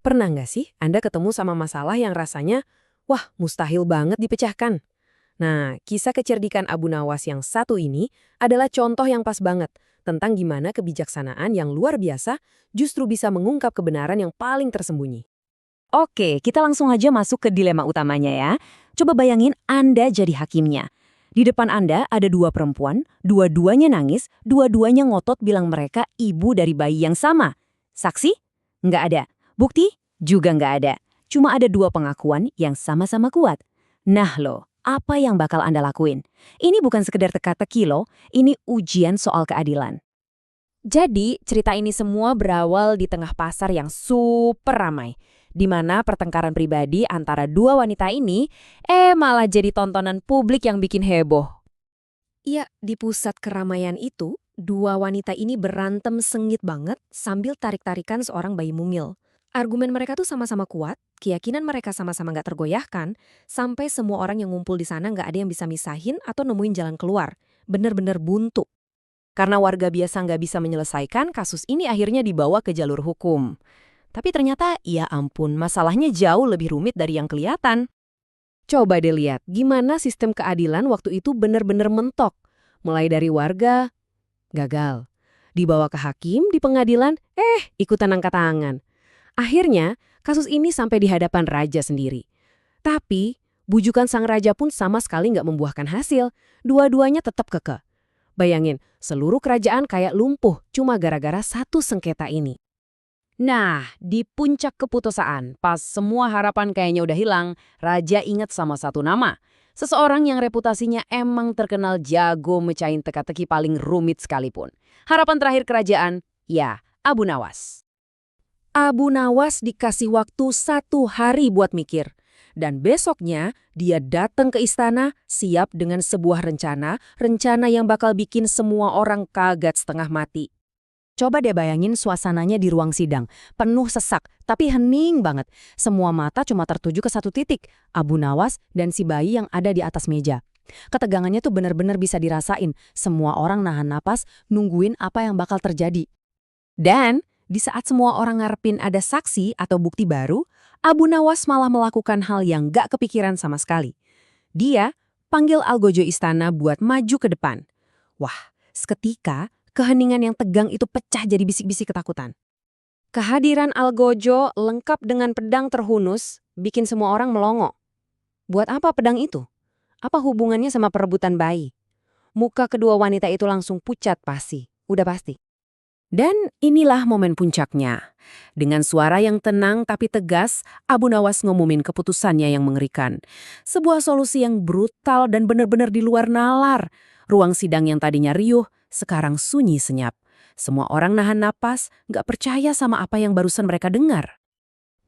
Pernah nggak sih Anda ketemu sama masalah yang rasanya, wah mustahil banget dipecahkan? Nah, kisah kecerdikan Abu Nawas yang satu ini adalah contoh yang pas banget tentang gimana kebijaksanaan yang luar biasa justru bisa mengungkap kebenaran yang paling tersembunyi. Oke, kita langsung aja masuk ke dilema utamanya ya. Coba bayangin Anda jadi hakimnya. Di depan Anda ada dua perempuan, dua-duanya nangis, dua-duanya ngotot bilang mereka ibu dari bayi yang sama. Saksi? Nggak ada. Bukti? Juga nggak ada. Cuma ada dua pengakuan yang sama-sama kuat. Nah loh, apa yang bakal Anda lakuin? Ini bukan sekedar teka-teki loh, ini ujian soal keadilan. Jadi, cerita ini semua berawal di tengah pasar yang super ramai, di mana pertengkaran pribadi antara dua wanita ini malah jadi tontonan publik yang bikin heboh. Iya, di pusat keramaian itu, dua wanita ini berantem sengit banget sambil tarik-tarikan seorang bayi mungil. Argumen mereka tuh sama-sama kuat, keyakinan mereka sama-sama nggak tergoyahkan, sampai semua orang yang ngumpul di sana nggak ada yang bisa misahin atau nemuin jalan keluar. Bener-bener buntu. Karena warga biasa nggak bisa menyelesaikan, kasus ini akhirnya dibawa ke jalur hukum. Tapi ternyata, ya ampun, masalahnya jauh lebih rumit dari yang kelihatan. Coba deh lihat gimana sistem keadilan waktu itu bener-bener mentok. Mulai dari warga, gagal. Dibawa ke hakim, di pengadilan, ikutan angkat tangan. Akhirnya, kasus ini sampai di hadapan raja sendiri. Tapi, bujukan sang raja pun sama sekali nggak membuahkan hasil. Dua-duanya tetap kekeh. Bayangin, seluruh kerajaan kayak lumpuh cuma gara-gara satu sengketa ini. Nah, di puncak keputusaan, pas semua harapan kayaknya udah hilang, Raja ingat sama satu nama. Seseorang yang reputasinya emang terkenal jago mecahin teka-teki paling rumit sekalipun. Harapan terakhir kerajaan, ya, Abu Nawas. Abu Nawas dikasih waktu 1 hari buat mikir. Dan besoknya dia datang ke istana siap dengan sebuah rencana yang bakal bikin semua orang kaget setengah mati. Coba deh bayangin suasananya di ruang sidang, penuh sesak, tapi hening banget. Semua mata cuma tertuju ke satu titik, Abu Nawas dan si bayi yang ada di atas meja. Ketegangannya tuh benar-benar bisa dirasain, semua orang nahan napas, nungguin apa yang bakal terjadi. Dan di saat semua orang ngarepin ada saksi atau bukti baru, Abu Nawas malah melakukan hal yang gak kepikiran sama sekali. Dia panggil Algojo istana buat maju ke depan. Wah, seketika keheningan yang tegang itu pecah jadi bisik-bisik ketakutan. Kehadiran Algojo lengkap dengan pedang terhunus bikin semua orang melongo. Buat apa pedang itu? Apa hubungannya sama perebutan bayi? Muka kedua wanita itu langsung pucat pasti, udah pasti. Dan inilah momen puncaknya. Dengan suara yang tenang tapi tegas, Abu Nawas ngumumin keputusannya yang mengerikan. Sebuah solusi yang brutal dan benar-benar di luar nalar. Ruang sidang yang tadinya riuh, sekarang sunyi senyap. Semua orang nahan napas, nggak percaya sama apa yang barusan mereka dengar.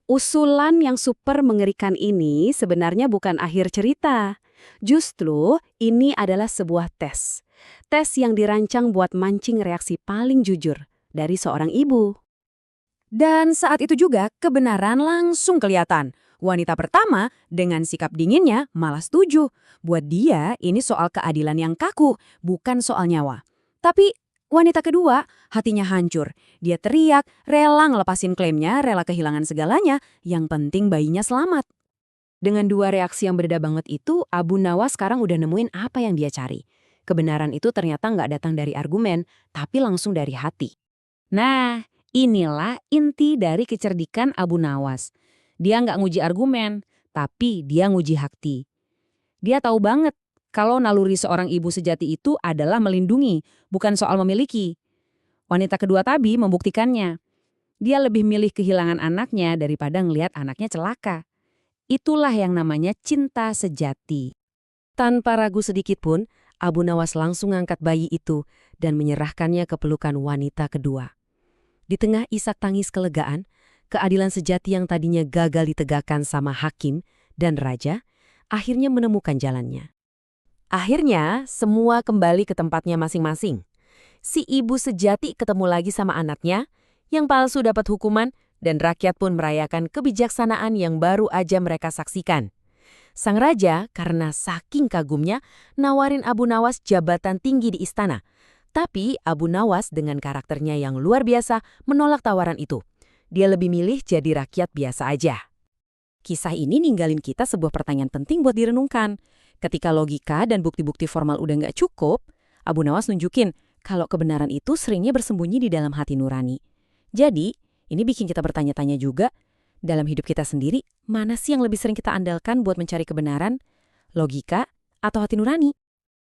Usulan yang super mengerikan ini sebenarnya bukan akhir cerita. Justru ini adalah sebuah tes. Tes yang dirancang buat mancing reaksi paling jujur dari seorang ibu. Dan saat itu juga kebenaran langsung kelihatan. Wanita pertama dengan sikap dinginnya malah setuju. Buat dia ini soal keadilan yang kaku, bukan soal nyawa. Tapi wanita kedua hatinya hancur. Dia teriak, rela ngelepasin klaimnya, rela kehilangan segalanya, yang penting bayinya selamat. Dengan dua reaksi yang berbeda banget itu, Abu Nawas sekarang udah nemuin apa yang dia cari. Kebenaran itu ternyata nggak datang dari argumen, tapi langsung dari hati. Nah, inilah inti dari kecerdikan Abu Nawas. Dia nggak nguji argumen, tapi dia nguji hati. Dia tahu banget kalau naluri seorang ibu sejati itu adalah melindungi, bukan soal memiliki. Wanita kedua tadi membuktikannya. Dia lebih milih kehilangan anaknya daripada ngelihat anaknya celaka. Itulah yang namanya cinta sejati. Tanpa ragu sedikit pun, Abu Nawas langsung angkat bayi itu dan menyerahkannya ke pelukan wanita kedua. Di tengah isak tangis kelegaan, keadilan sejati yang tadinya gagal ditegakkan sama hakim dan raja, akhirnya menemukan jalannya. Akhirnya, semua kembali ke tempatnya masing-masing. Si ibu sejati ketemu lagi sama anaknya, yang palsu dapat hukuman, dan rakyat pun merayakan kebijaksanaan yang baru aja mereka saksikan. Sang raja, karena saking kagumnya, nawarin Abu Nawas jabatan tinggi di istana. Tapi Abu Nawas dengan karakternya yang luar biasa menolak tawaran itu. dia lebih milih jadi rakyat biasa aja. Kisah ini ninggalin kita sebuah pertanyaan penting buat direnungkan. Ketika logika dan bukti-bukti formal udah nggak cukup, Abu Nawas nunjukin kalau kebenaran itu seringnya bersembunyi di dalam hati nurani. Jadi, ini bikin kita bertanya-tanya juga, dalam hidup kita sendiri, mana sih yang lebih sering kita andalkan buat mencari kebenaran? Logika atau hati nurani?